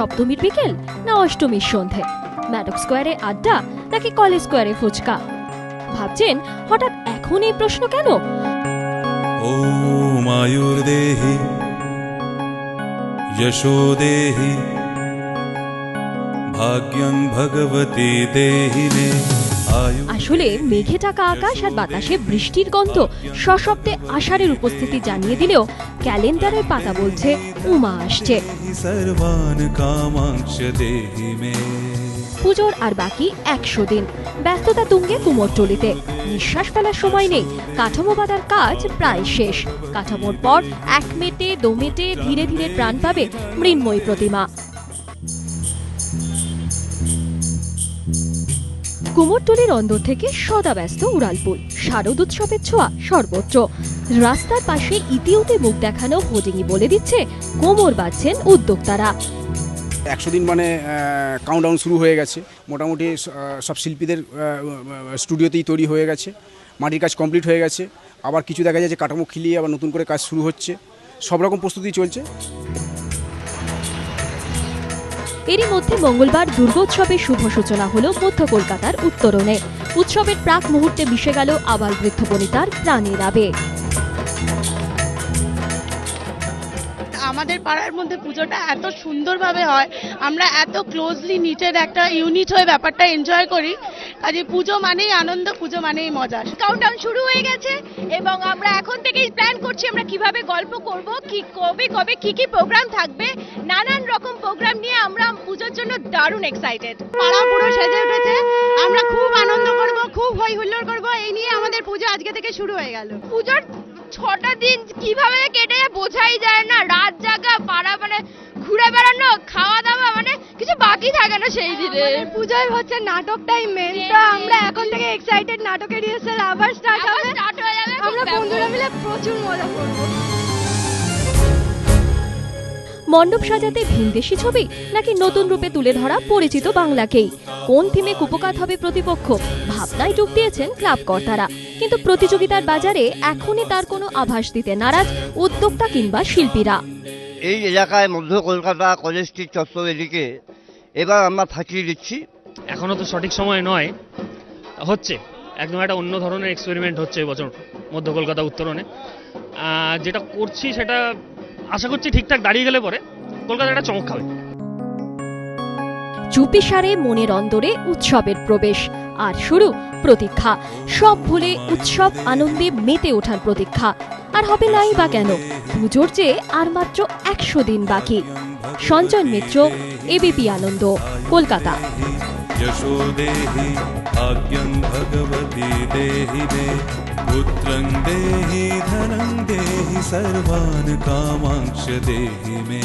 সপ্তমীর বিকেল না অষ্টমীর সন্ধে, ম্যাডক স্কোয়ারে আড্ডা নাকি কলেজ স্কোয়ারে ফুচকা? ভাবছেন হঠাৎ এখন এই প্রশ্ন কেন? ও মায়ুর্দেহি যশোদেহি ভাগ্যং ভগবতী দেহিনে। আসলে মেঘে ঢাকা আকাশ আর বাতাসে বৃষ্টির গন্ধ সশব্দে আষাঢ়ের উপস্থিতি জানিয়ে দিলেও ক্যালেন্ডারের পাতা বলছে উমা আসছে। পুজোর আর বাকি 100 দিন, ব্যস্ততা তুঙ্গে কুমোরটুলিতে। নিঃশ্বাস ফেলার সময় নেই, কাঠামো বাঁধার কাজ প্রায় শেষ। কাঠামোর পর 1 মেটে 2 মেটে ধীরে ধীরে প্রাণ পাবে মৃন্ময়ী প্রতিমা। কুমোরটুলির অন্দর থেকে সদা ব্যস্ত উড়ালপুল, শারদ উৎসবের ছোঁয়া সর্বত্র। রাস্তার পাশে ইতিউতে মুখ দেখানো হোর্ডিংই বলে দিচ্ছে কোমর বাঁধছেন উদ্যোক্তারা। 100 দিন মানে কাউন্টডাউন শুরু হয়ে গেছে। মোটামুটি সব শিল্পীদের স্টুডিওতেই তৈরি হয়ে গেছে, মাটির কাজ কমপ্লিট হয়ে গেছে। আবার কিছু দেখা যায় যে কাঠামো খিলিয়ে আবার নতুন করে কাজ শুরু হচ্ছে। সব রকম প্রস্তুতি চলছে। এরই মধ্যে মঙ্গলবার দুর্গোৎসবের শুভ সূচনা হলো মধ্য কলকাতার উত্তরণে। উৎসবের প্রাক মুহূর্তে মিশে গেল আবাল বৃদ্ধ বনিতার প্রাণের আবেগ। আমাদের পাড়ার মধ্যে পুজোটা এত সুন্দরভাবে হয়, আমরা এত ক্লোজলি নিটেড একটা ইউনিট হয়ে ব্যাপারটা এনজয় করি। কাজে পুজো মানেই আনন্দ, পুজো মানেই মজা। কাউন্টডাউন শুরু হয়ে গেছে এবং আমরা এখন থেকেই প্ল্যান করছি আমরা কিভাবে গল্প করব, কি কবে কবে কি প্রোগ্রাম থাকবে। নানান রকম প্রোগ্রাম নিয়ে আমরা পুজোর জন্য দারুণ এক্সাইটেড। পাড়া পুরো সেজে উঠেছে, আমরা খুব আনন্দ করব, খুব হই হুল্লোড় করব। এই নিয়ে আমাদের পুজো আজকে থেকে শুরু হয়ে গেল। পুজোর 6টা দিন কিভাবে কেটে যায় বোঝাই যায় না। রাত জাগা, পাড়া মানে ঘুরে বেড়ানো, খাওয়া দাওয়া, মানে কিছু বাকি থাকে না সেই দিনে। পুজোয় হচ্ছে নাটকটাই মেন, তো আমরা এখন থেকে এক্সাইটেড। নাটকের রিহার্সাল আবার স্টার্ট হয়ে যাবে। আমরা বন্ধুরা মিলে প্রচুর মজা করব। মণ্ডপ সাজাতে ভিনদেশি ছবি নাকি নতুন রূপে তুলে ধরা পরিচিত বাংলাকেই? কোন থিমে কুপকাত হবে প্রতিপক্ষ? ভাবনায় ডুব দিয়েছেন ক্লাব কর্তারা। কিন্তু প্রতিযোগিতার বাজারে এখনই তার কোনো আভাস দিতে নারাজ উদ্যোক্তা কিংবা শিল্পীরা। এই এলাকায় মধ্য কলকাতা কলেজ স্ট্রিট চত্বর এদিকে এবার আমরা ফাটিয়ে দিচ্ছি। এখনো তো সঠিক সময় নয়, হচ্ছে একদম একটা অন্য ধরনের এক্সপেরিমেন্ট হচ্ছে এবছর মধ্য কলকাতা উত্তরণে। যেটা করছি সেটা আশা করছি ঠিকঠাক দাঁড়িয়ে গেলে পরে কলকাতা একটা চমক খাবে। চুপিসারে মনের অন্দরে উৎসবের প্রবেশ আর শুরু প্রতীক্ষা। সব ভুলে উৎসব আনন্দে মেতে ওঠার প্রতীক্ষা। আর হবে নাই বা কেন, পুজোর চেয়ে আর মাত্র 100 দিন বাকি। সঞ্জয় মিত্র, এবিপি আনন্দ, কলকাতা। যশোদেহি ভাগ্যং ভগবতী দেহিনে পুত্রং দেহি ধনং দেহি সর্বান কামাংশ দেহি মে।